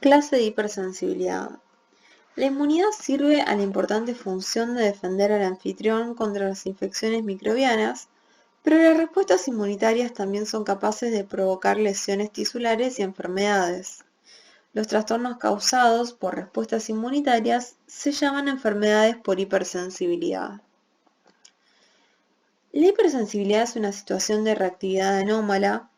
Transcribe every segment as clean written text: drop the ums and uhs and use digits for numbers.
Clase de hipersensibilidad. La inmunidad sirve a la importante función de defender al anfitrión contra las infecciones microbianas, pero las respuestas inmunitarias también son capaces de provocar lesiones tisulares y enfermedades. Los trastornos causados por respuestas inmunitarias se llaman enfermedades por hipersensibilidad. La hipersensibilidad es una situación de reactividad anómala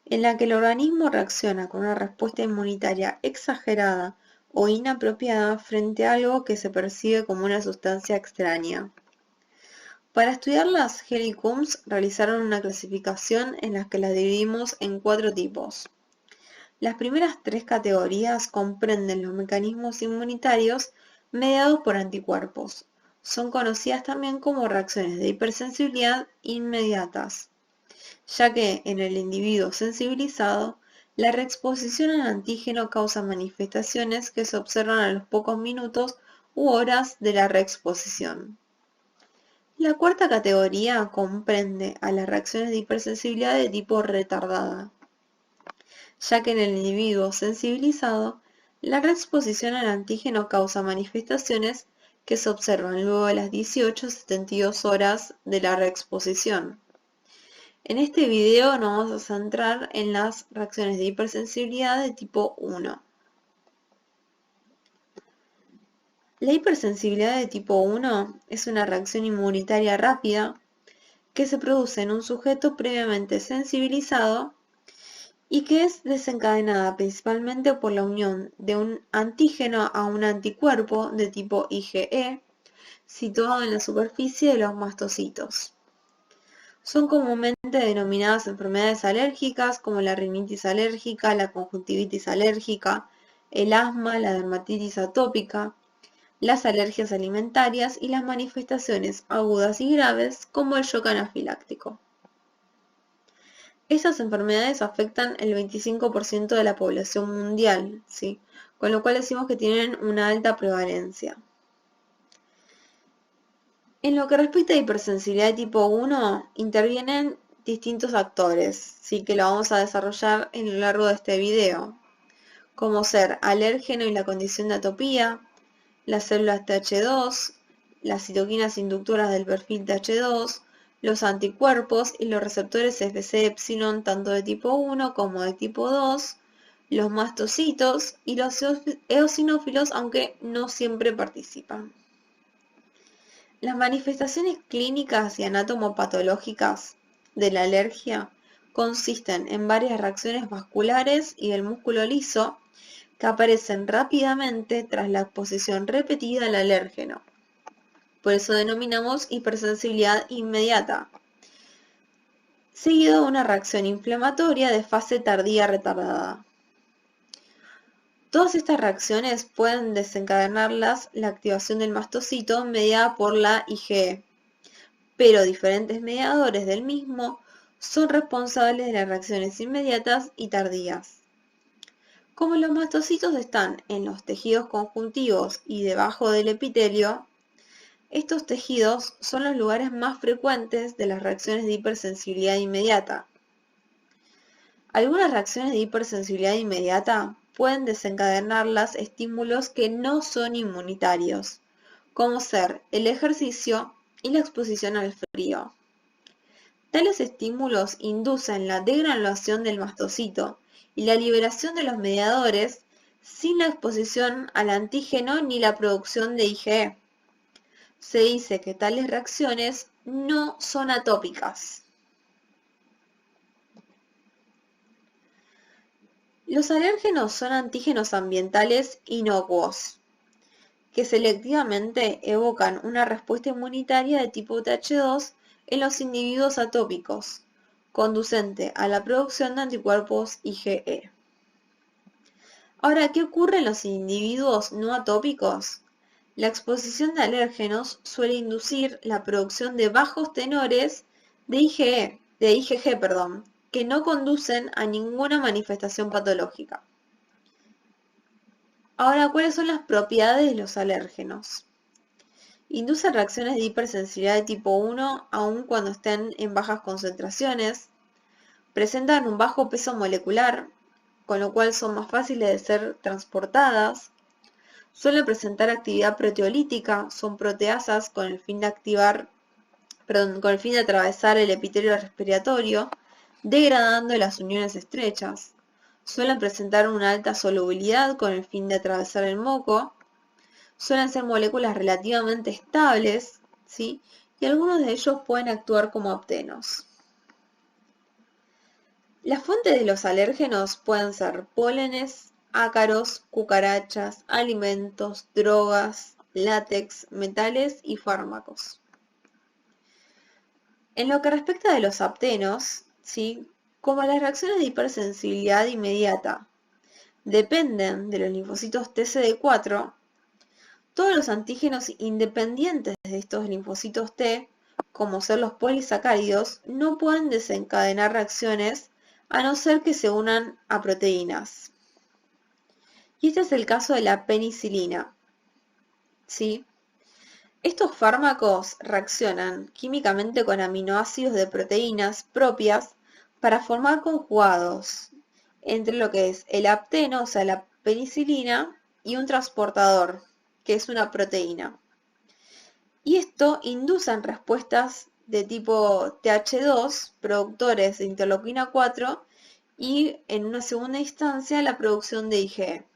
en la que el organismo reacciona con una respuesta inmunitaria exagerada o inapropiada frente a algo que se percibe como una sustancia extraña. Para estudiarlas, Hell y Coombs realizaron una clasificación en la que las dividimos en 4 tipos. Las primeras 3 categorías comprenden los mecanismos inmunitarios mediados por anticuerpos. Son conocidas también como reacciones de hipersensibilidad inmediatas, ya que en el individuo sensibilizado, la reexposición al antígeno causa manifestaciones que se observan a los pocos minutos u horas de la reexposición. La cuarta categoría comprende a las reacciones de hipersensibilidad de tipo retardada, ya que en el individuo sensibilizado, la reexposición al antígeno causa manifestaciones que se observan luego de las 18 a 72 horas de la reexposición. En este video nos vamos a centrar en las reacciones de hipersensibilidad de tipo 1. La hipersensibilidad de tipo 1 es una reacción inmunitaria rápida que se produce en un sujeto previamente sensibilizado y que es desencadenada principalmente por la unión de un antígeno a un anticuerpo de tipo IgE situado en la superficie de los mastocitos. Son comúnmente denominadas enfermedades alérgicas como la rinitis alérgica, la conjuntivitis alérgica, el asma, la dermatitis atópica, las alergias alimentarias y las manifestaciones agudas y graves como el shock anafiláctico. Estas enfermedades afectan el 25% de la población mundial, ¿sí? Con lo cual decimos que tienen una alta prevalencia. En lo que respecta a hipersensibilidad de tipo 1, intervienen distintos actores, ¿sí? Que lo vamos a desarrollar en lo largo de este video, como ser alérgeno y la condición de atopía, las células Th2, las citoquinas inductoras del perfil Th2, los anticuerpos y los receptores Fc-epsilon tanto de tipo 1 como de tipo 2, los mastocitos y los eosinófilos, aunque no siempre participan. Las manifestaciones clínicas y anatomopatológicas de la alergia consisten en varias reacciones vasculares y del músculo liso que aparecen rápidamente tras la exposición repetida al alérgeno. Por eso denominamos hipersensibilidad inmediata, seguido de una reacción inflamatoria de fase tardía retardada. Todas estas reacciones pueden desencadenarlas la activación del mastocito mediada por la IgE, pero diferentes mediadores del mismo son responsables de las reacciones inmediatas y tardías. Como los mastocitos están en los tejidos conjuntivos y debajo del epitelio, estos tejidos son los lugares más frecuentes de las reacciones de hipersensibilidad inmediata. Algunas reacciones de hipersensibilidad inmediata pueden desencadenarlas estímulos que no son inmunitarios, como ser el ejercicio y la exposición al frío. Tales estímulos inducen la degranulación del mastocito y la liberación de los mediadores sin la exposición al antígeno ni la producción de IgE. Se dice que tales reacciones no son atópicas. Los alérgenos son antígenos ambientales inocuos, que selectivamente evocan una respuesta inmunitaria de tipo Th2 en los individuos atópicos, conducente a la producción de anticuerpos IgE. Ahora, ¿qué ocurre en los individuos no atópicos? La exposición de alérgenos suele inducir la producción de bajos tenores de IgG, que no conducen a ninguna manifestación patológica. Ahora, ¿cuáles son las propiedades de los alérgenos? Inducen reacciones de hipersensibilidad de tipo 1 aun cuando estén en bajas concentraciones, presentan un bajo peso molecular, con lo cual son más fáciles de ser transportadas. Suelen presentar actividad proteolítica, son proteasas con el fin de atravesar el epitelio respiratorio, degradando las uniones estrechas. Suelen presentar una alta solubilidad con el fin de atravesar el moco. Suelen ser moléculas relativamente estables, ¿sí? Y algunos de ellos pueden actuar como aptenos. Las fuentes de los alérgenos pueden ser pólenes, ácaros, cucarachas, alimentos, drogas, látex, metales y fármacos. En lo que respecta de los aptenos, ¿sí? Como las reacciones de hipersensibilidad inmediata dependen de los linfocitos TCD4, todos los antígenos independientes de estos linfocitos T, como ser los polisacáridos, no pueden desencadenar reacciones a no ser que se unan a proteínas. Y este es el caso de la penicilina, ¿sí? Estos fármacos reaccionan químicamente con aminoácidos de proteínas propias para formar conjugados entre lo que es el apteno, o sea, la penicilina, y un transportador, que es una proteína. Y esto induce respuestas de tipo Th2, productores de interleuquina 4, y en una segunda instancia la producción de IgE.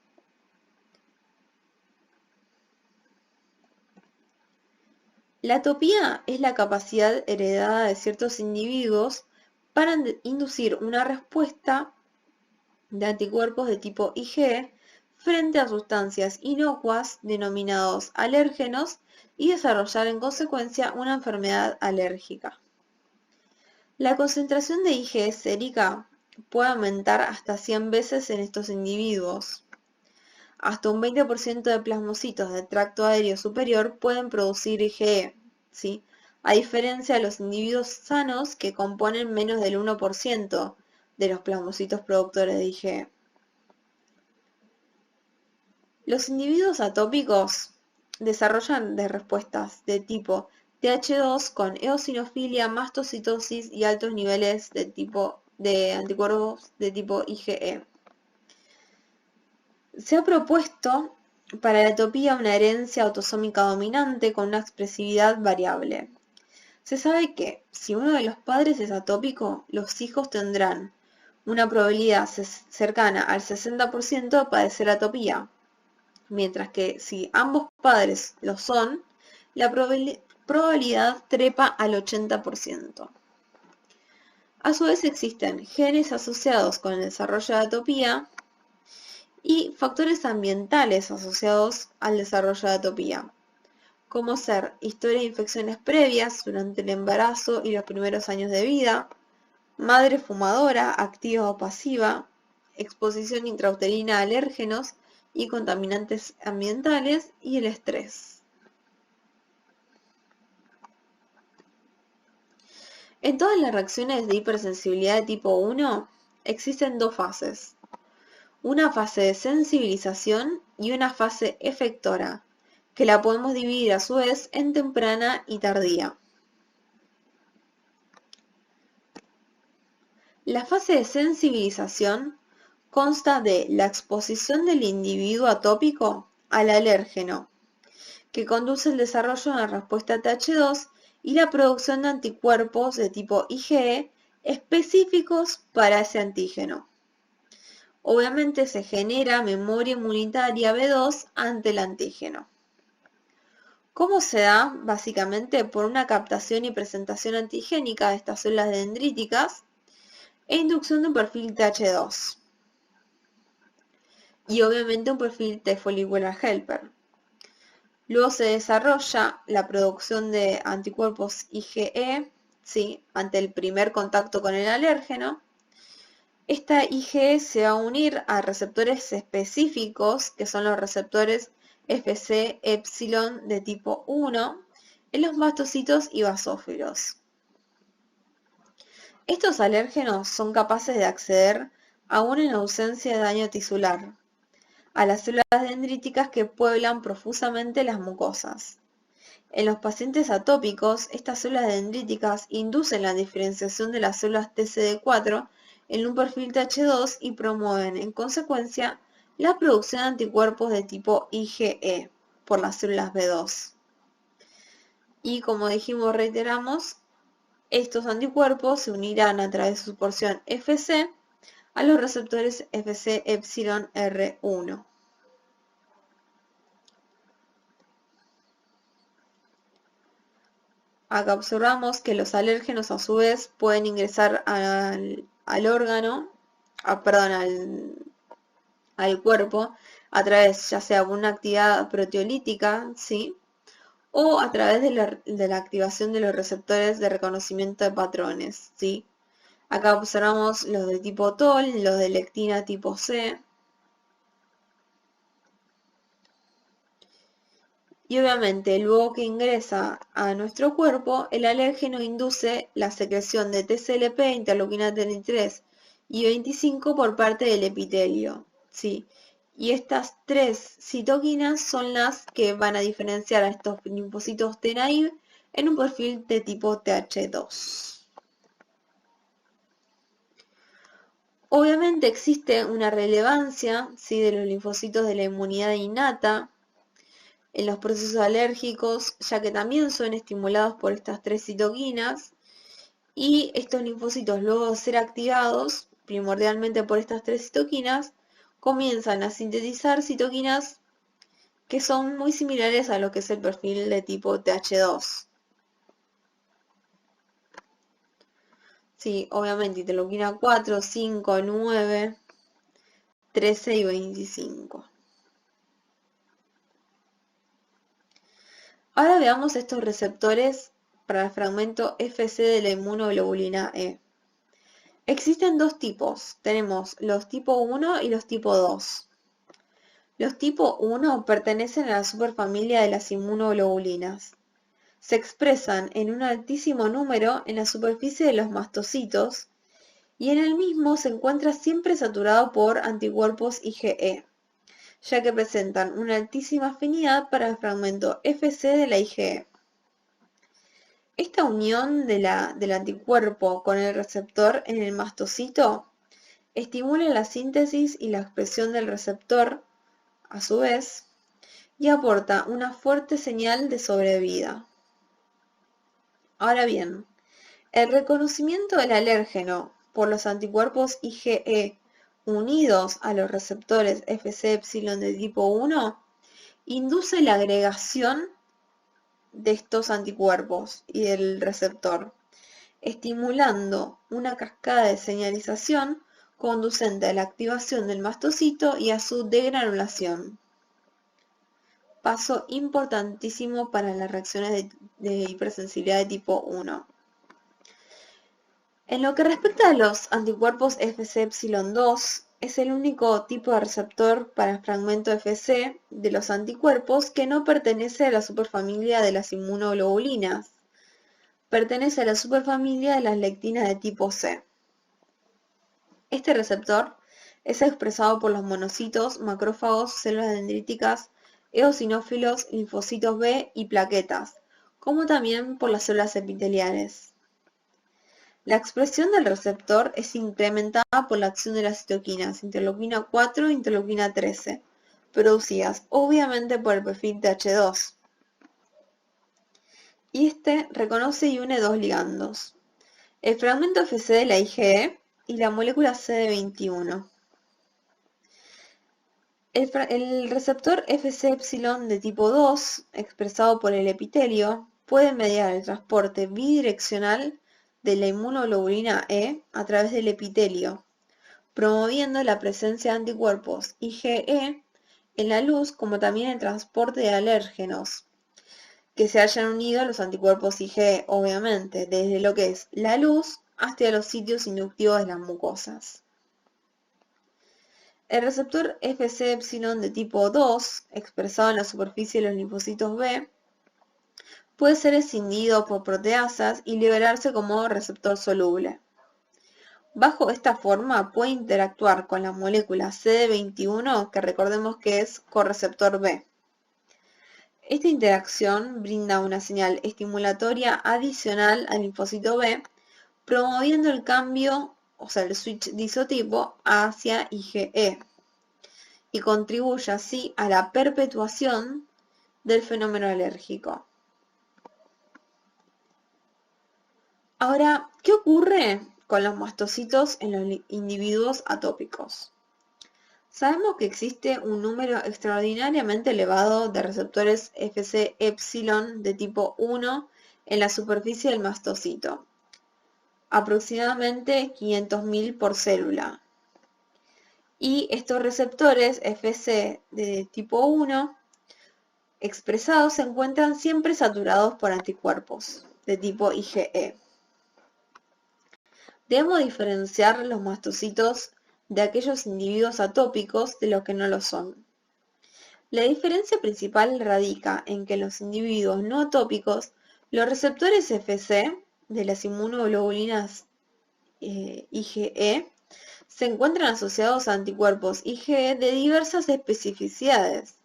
La atopía es la capacidad heredada de ciertos individuos para inducir una respuesta de anticuerpos de tipo IgE frente a sustancias inocuas denominados alérgenos y desarrollar en consecuencia una enfermedad alérgica. La concentración de IgE sérica puede aumentar hasta 100 veces en estos individuos. Hasta un 20% de plasmocitos del tracto aéreo superior pueden producir IgE, ¿sí? A diferencia de los individuos sanos que componen menos del 1% de los plasmocitos productores de IgE. Los individuos atópicos desarrollan respuestas de tipo Th2 con eosinofilia, mastocitosis y altos niveles de anticuerpos de tipo IgE. Se ha propuesto para la atopía una herencia autosómica dominante con una expresividad variable. Se sabe que si uno de los padres es atópico, los hijos tendrán una probabilidad cercana al 60% de padecer atopía, mientras que si ambos padres lo son, la probabilidad trepa al 80%. A su vez existen genes asociados con el desarrollo de atopía y factores ambientales asociados al desarrollo de atopía, como ser historia de infecciones previas durante el embarazo y los primeros años de vida, madre fumadora, activa o pasiva, exposición intrauterina a alérgenos y contaminantes ambientales y el estrés. En todas las reacciones de hipersensibilidad de tipo 1 existen dos fases, una fase de sensibilización y una fase efectora, que la podemos dividir a su vez en temprana y tardía. La fase de sensibilización consta de la exposición del individuo atópico al alérgeno, que conduce al desarrollo de una respuesta Th2 y la producción de anticuerpos de tipo IgE específicos para ese antígeno. Obviamente se genera memoria inmunitaria B2 ante el antígeno. ¿Cómo se da? Básicamente por una captación y presentación antigénica de estas células dendríticas e inducción de un perfil Th2. Y obviamente un perfil T follicular helper. Luego se desarrolla la producción de anticuerpos IgE, ¿sí? Ante el primer contacto con el alérgeno. Esta IgE se va a unir a receptores específicos, que son los receptores Fc epsilon de tipo 1, en los mastocitos y basófilos. Estos alérgenos son capaces de acceder, aún en ausencia de daño tisular, a las células dendríticas que pueblan profusamente las mucosas. En los pacientes atópicos, estas células dendríticas inducen la diferenciación de las células TCD4 en un perfil TH2 y promueven, en consecuencia, la producción de anticuerpos de tipo IgE por las células B2. Y como dijimos, reiteramos, estos anticuerpos se unirán a través de su porción Fc a los receptores Fc epsilon R1. Acá observamos que los alérgenos a su vez pueden ingresar al órgano, al cuerpo, a través ya sea de una actividad proteolítica, ¿sí? O a través de la activación de los receptores de reconocimiento de patrones, ¿sí? Acá observamos los de tipo TOL, los de lectina tipo C. Y obviamente, luego que ingresa a nuestro cuerpo, el alérgeno induce la secreción de TSLP, interleuquina 33 y 25 por parte del epitelio, ¿sí? Y estas tres citoquinas son las que van a diferenciar a estos linfocitos T naive en un perfil de tipo TH2. Obviamente existe una relevancia, ¿sí?, de los linfocitos de la inmunidad innata en los procesos alérgicos, ya que también son estimulados por estas tres citoquinas, y estos linfocitos, luego de ser activados primordialmente por estas tres citoquinas, comienzan a sintetizar citoquinas que son muy similares a lo que es el perfil de tipo TH2. Sí, obviamente interleuquina 4, 5, 9, 13 y 25. Ahora veamos estos receptores para el fragmento Fc de la inmunoglobulina E. Existen dos tipos, tenemos los tipo 1 y los tipo 2. Los tipo 1 pertenecen a la superfamilia de las inmunoglobulinas. Se expresan en un altísimo número en la superficie de los mastocitos y en el mismo se encuentra siempre saturado por anticuerpos IgE, ya que presentan una altísima afinidad para el fragmento Fc de la IgE. Esta unión del anticuerpo con el receptor en el mastocito estimula la síntesis y la expresión del receptor, a su vez, y aporta una fuerte señal de sobrevida. Ahora bien, el reconocimiento del alérgeno por los anticuerpos IgE unidos a los receptores Fc epsilon de tipo 1 induce la agregación de estos anticuerpos y del receptor, estimulando una cascada de señalización conducente a la activación del mastocito y a su degranulación. Paso importantísimo para las reacciones de hipersensibilidad de tipo 1. En lo que respecta a los anticuerpos Fc epsilon 2, es el único tipo de receptor para el fragmento Fc de los anticuerpos que no pertenece a la superfamilia de las inmunoglobulinas. Pertenece a la superfamilia de las lectinas de tipo C. Este receptor es expresado por los monocitos, macrófagos, células dendríticas, eosinófilos, linfocitos B y plaquetas, como también por las células epiteliales. La expresión del receptor es incrementada por la acción de las citoquinas interleuquina 4 e interleuquina 13, producidas obviamente por el perfil TH2. Y este reconoce y une dos ligandos, el fragmento Fc de la IgE y la molécula CD21. El receptor Fc epsilon de tipo 2, expresado por el epitelio, puede mediar el transporte bidireccional de la inmunoglobulina E a través del epitelio, promoviendo la presencia de anticuerpos IgE en la luz, como también el transporte de alérgenos que se hayan unido a los anticuerpos IgE, obviamente, desde lo que es la luz hasta los sitios inductivos de las mucosas. El receptor Fc epsilon de tipo 2, expresado en la superficie de los linfocitos B, puede ser escindido por proteasas y liberarse como receptor soluble. Bajo esta forma puede interactuar con la molécula CD21, que recordemos que es correceptor B. Esta interacción brinda una señal estimulatoria adicional al linfocito B, promoviendo el cambio o sea, el switch de isotipo hacia IgE y contribuye así a la perpetuación del fenómeno alérgico. Ahora, ¿qué ocurre con los mastocitos en los individuos atópicos? Sabemos que existe un número extraordinariamente elevado de receptores Fc epsilon de tipo 1 en la superficie del mastocito, aproximadamente 500.000 por célula. Y estos receptores Fc de tipo 1 expresados se encuentran siempre saturados por anticuerpos de tipo IgE. Debemos diferenciar los mastocitos de aquellos individuos atópicos de los que no lo son. La diferencia principal radica en que en los individuos no atópicos, los receptores Fc de las inmunoglobulinas IgE se encuentran asociados a anticuerpos IgE de diversas especificidades.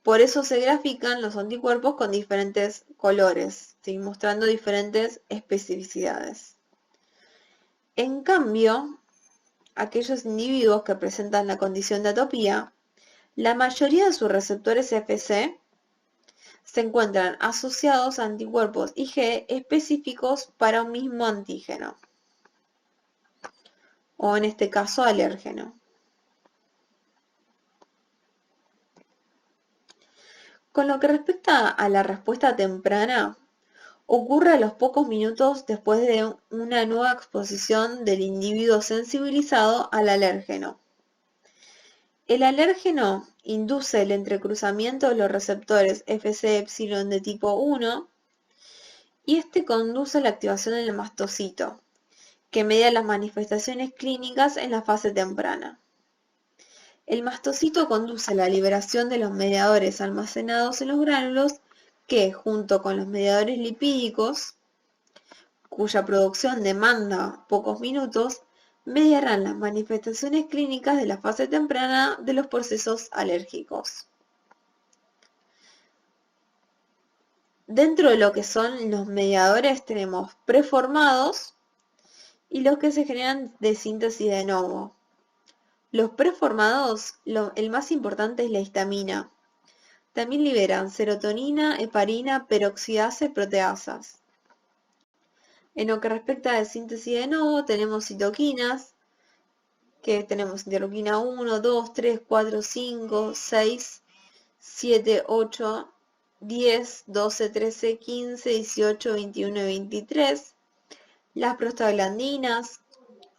Por eso se grafican los anticuerpos con diferentes colores, ¿sí? Mostrando diferentes especificidades. En cambio, aquellos individuos que presentan la condición de atopía, la mayoría de sus receptores Fc se encuentran asociados a anticuerpos IgE específicos para un mismo antígeno, o en este caso alérgeno. Con lo que respecta a la respuesta temprana, ocurre a los pocos minutos después de una nueva exposición del individuo sensibilizado al alérgeno. El alérgeno induce el entrecruzamiento de los receptores Fc epsilon de tipo 1 y este conduce a la activación del mastocito, que media las manifestaciones clínicas en la fase temprana. El mastocito conduce a la liberación de los mediadores almacenados en los gránulos que, junto con los mediadores lipídicos, cuya producción demanda pocos minutos, mediarán las manifestaciones clínicas de la fase temprana de los procesos alérgicos. Dentro de lo que son los mediadores tenemos preformados y los que se generan de síntesis de novo. Los preformados, el más importante es la histamina. También liberan serotonina, heparina, peroxidasa y proteasas. En lo que respecta a la síntesis de novo, tenemos citoquinas, que tenemos interleuquina 1, 2, 3, 4, 5, 6, 7, 8, 10, 12, 13, 15, 18, 21 y 23. Las prostaglandinas,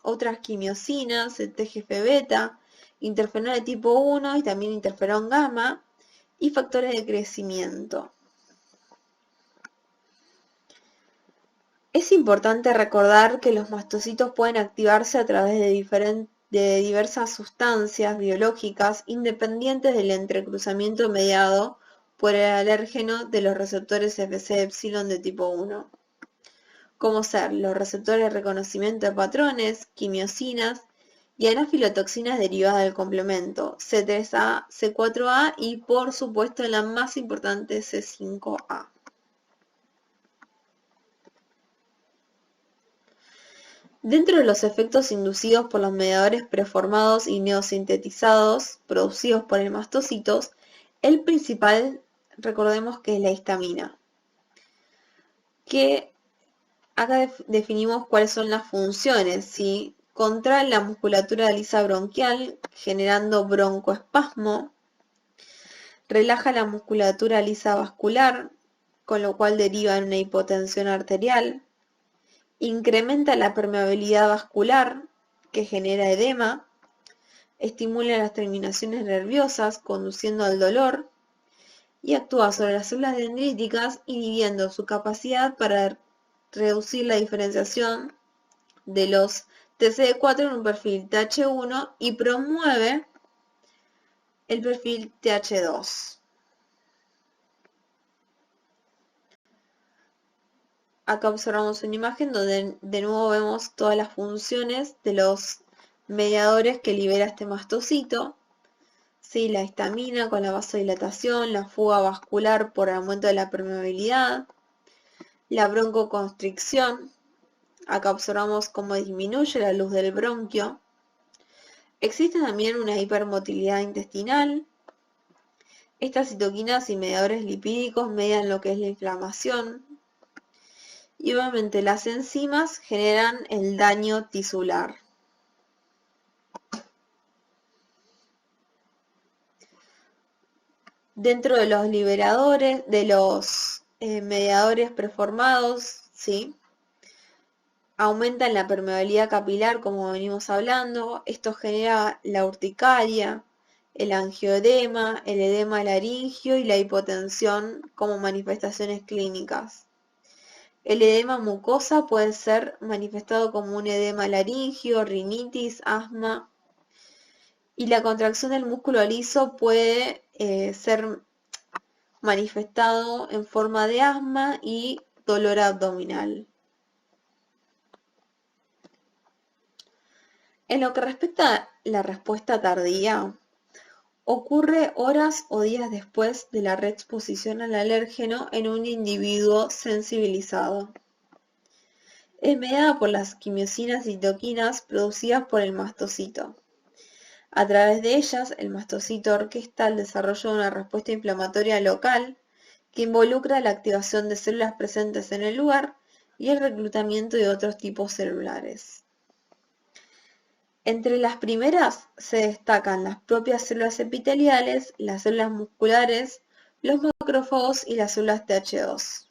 otras quimiosinas, el TGF-beta, interferón de tipo 1 y también interferón gamma, y factores de crecimiento. Es importante recordar que los mastocitos pueden activarse a través de diversas sustancias biológicas independientes del entrecruzamiento mediado por el alérgeno de los receptores Fc epsilon de tipo 1, como ser los receptores de reconocimiento de patrones, quimiosinas y anafilotoxinas derivadas del complemento C3A, C4A y por supuesto la más importante C5A. Dentro de los efectos inducidos por los mediadores preformados y neosintetizados producidos por el mastocitos, el principal, recordemos que es la histamina, que acá definimos cuáles son las funciones, ¿sí? Contrae la musculatura lisa bronquial generando broncoespasmo, relaja la musculatura lisa vascular, con lo cual deriva en una hipotensión arterial, incrementa la permeabilidad vascular, que genera edema, estimula las terminaciones nerviosas, conduciendo al dolor, y actúa sobre las células dendríticas, inhibiendo su capacidad para reducir la diferenciación de los TCD4 en un perfil TH1 y promueve el perfil TH2. Acá observamos una imagen donde de nuevo vemos todas las funciones de los mediadores que libera este mastocito. ¿Sí? La histamina con la vasodilatación, la fuga vascular por aumento de la permeabilidad, la broncoconstricción Acá observamos cómo disminuye la luz del bronquio. Existe también una hipermotilidad intestinal. Estas citoquinas y mediadores lipídicos median lo que es la inflamación. Y obviamente las enzimas generan el daño tisular. Dentro de los liberadores, de los mediadores preformados, ¿sí? Aumentan la permeabilidad capilar, como venimos hablando. Esto genera la urticaria, el angioedema, el edema laringio y la hipotensión como manifestaciones clínicas. El edema mucosa puede ser manifestado como un edema laringio, rinitis, asma, y la contracción del músculo liso puede ser manifestado en forma de asma y dolor abdominal. En lo que respecta a la respuesta tardía, ocurre horas o días después de la reexposición al alérgeno en un individuo sensibilizado. Es mediada por las quimiosinas y citoquinas producidas por el mastocito. A través de ellas, el mastocito orquesta el desarrollo de una respuesta inflamatoria local que involucra la activación de células presentes en el lugar y el reclutamiento de otros tipos celulares. Entre las primeras se destacan las propias células epiteliales, las células musculares, los macrófagos y las células Th2.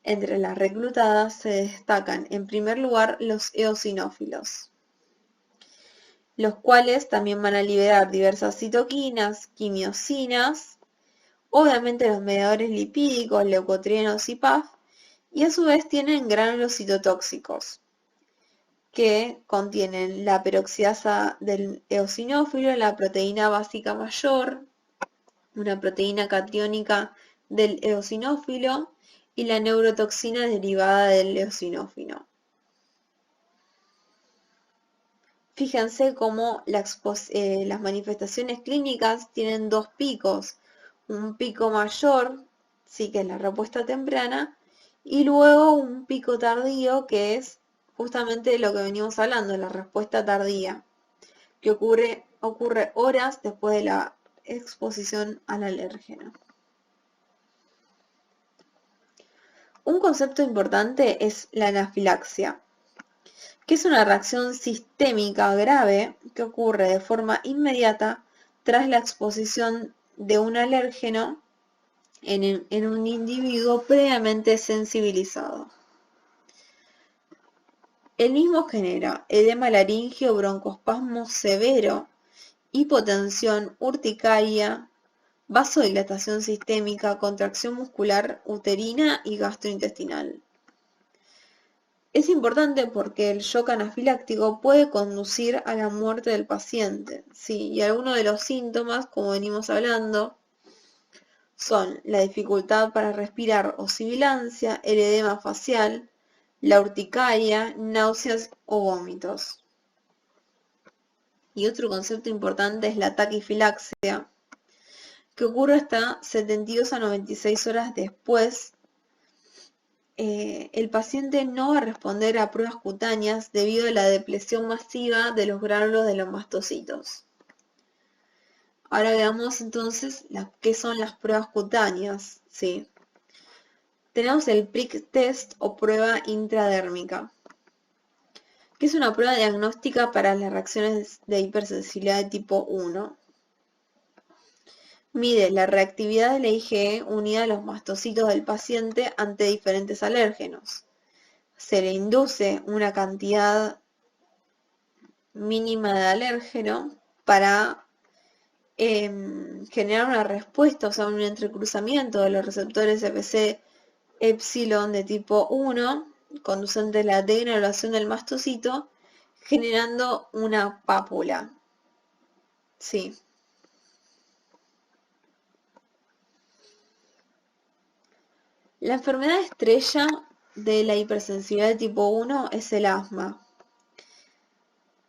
Entre las reclutadas se destacan en primer lugar los eosinófilos, los cuales también van a liberar diversas citoquinas, quimiosinas, obviamente los mediadores lipídicos, leucotrienos y PAF, y a su vez tienen gránulos citotóxicos, que contienen la peroxidasa del eosinófilo, la proteína básica mayor, una proteína catiónica del eosinófilo y la neurotoxina derivada del eosinófilo. Fíjense cómo las manifestaciones clínicas tienen dos picos, un pico mayor, sí que es la respuesta temprana, y luego un pico tardío que es justamente lo que venimos hablando, la respuesta tardía, que ocurre horas después de la exposición al alérgeno. Un concepto importante es la anafilaxia, que es una reacción sistémica grave que ocurre de forma inmediata tras la exposición de un alérgeno en un individuo previamente sensibilizado. El mismo genera edema laringio, broncoespasmo severo, hipotensión, urticaria, vasodilatación sistémica, contracción muscular uterina y gastrointestinal. Es importante porque el shock anafiláctico puede conducir a la muerte del paciente, ¿sí? Y algunos de los síntomas, como venimos hablando, son la dificultad para respirar o sibilancia, el edema facial, la urticaria, náuseas o vómitos. Y otro concepto importante es la taquifilaxia, que ocurre hasta 72 a 96 horas después. El paciente no va a responder a pruebas cutáneas debido a la depresión masiva de los gránulos de los mastocitos. Ahora veamos entonces qué son las pruebas cutáneas, ¿sí? Tenemos el prick test o prueba intradérmica, que es una prueba diagnóstica para las reacciones de hipersensibilidad de tipo 1. Mide la reactividad de la IgE unida a los mastocitos del paciente ante diferentes alérgenos. Se le induce una cantidad mínima de alérgeno para generar una respuesta, o sea, un entrecruzamiento de los receptores Fc epsilon de tipo 1, conducente a la degranulación del mastocito, generando una pápula. Sí. La enfermedad estrella de la hipersensibilidad de tipo 1 es el asma,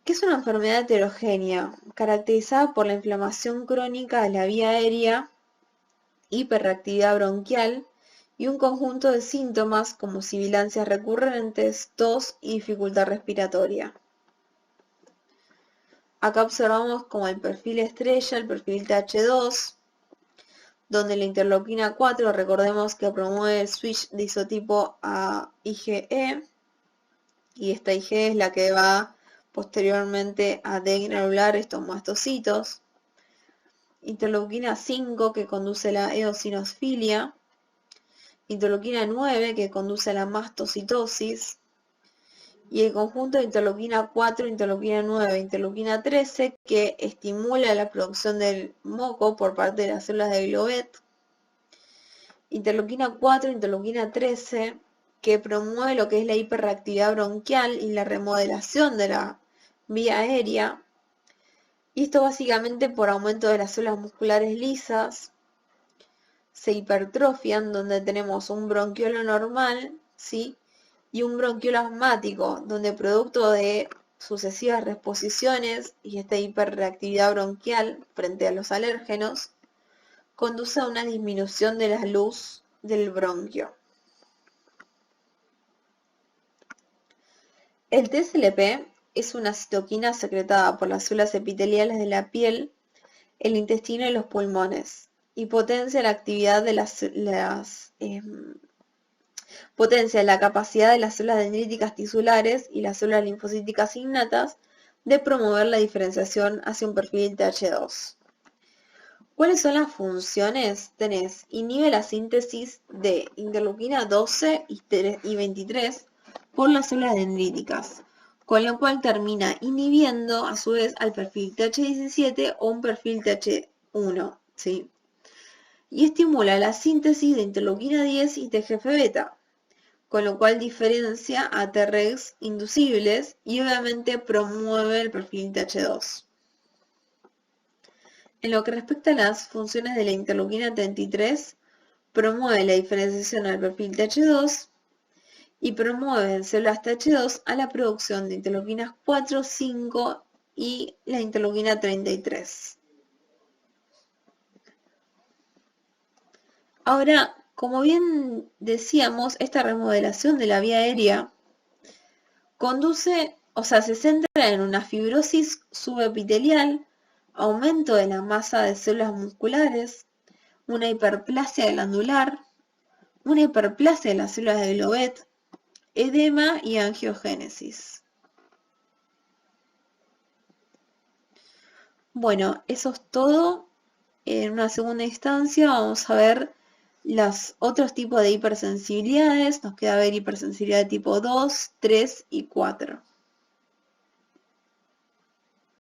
que es una enfermedad heterogénea, caracterizada por la inflamación crónica de la vía aérea, hiperreactividad bronquial y un conjunto de síntomas como sibilancias recurrentes, tos y dificultad respiratoria. Acá observamos como el perfil estrella, el perfil TH2, donde la interleuquina 4, recordemos que promueve el switch de isotipo a IgE, y esta IgE es la que va posteriormente a degranular estos mastocitos. Interleuquina 5, que conduce a la eosinofília. Interleuquina 9, que conduce a la mastocitosis. Y el conjunto de interleuquina 4, interleuquina 9 e interleuquina 13, que estimula la producción del moco por parte de las células de Globet. Interleuquina 4, interleuquina 13, que promueve lo que es la hiperreactividad bronquial y la remodelación de la vía aérea. Y esto básicamente por aumento de las células musculares lisas. Se hipertrofian, donde tenemos un bronquiolo normal, ¿sí? Y un bronquiolo asmático, donde producto de sucesivas reexposiciones y esta hiperreactividad bronquial frente a los alérgenos, conduce a una disminución de la luz del bronquio. El TSLP es una citoquina secretada por las células epiteliales de la piel, el intestino y los pulmones, y potencia la actividad de potencia la capacidad de las células dendríticas tisulares y las células linfocíticas innatas de promover la diferenciación hacia un perfil TH2. ¿Cuáles son las funciones? Inhibe la síntesis de interleuquina 12 y 23 por las células dendríticas, con lo cual termina inhibiendo a su vez al perfil TH17 o un perfil TH1, ¿sí? Y estimula la síntesis de interleuquina 10 y TGF-beta, con lo cual diferencia a Tregs inducibles y obviamente promueve el perfil TH2. En lo que respecta a las funciones de la interleuquina 33, promueve la diferenciación al perfil TH2 y promueve en células TH2 a la producción de interleuquinas 4, 5 y la interleuquina 33. Ahora, como bien decíamos, esta remodelación de la vía aérea se centra en una fibrosis subepitelial, aumento de la masa de células musculares, una hiperplasia glandular, una hiperplasia de las células de Globet, edema y angiogénesis. Bueno, eso es todo. En una segunda instancia vamos a ver los otros tipos de hipersensibilidades. Nos queda ver hipersensibilidad de tipo 2, 3 y 4.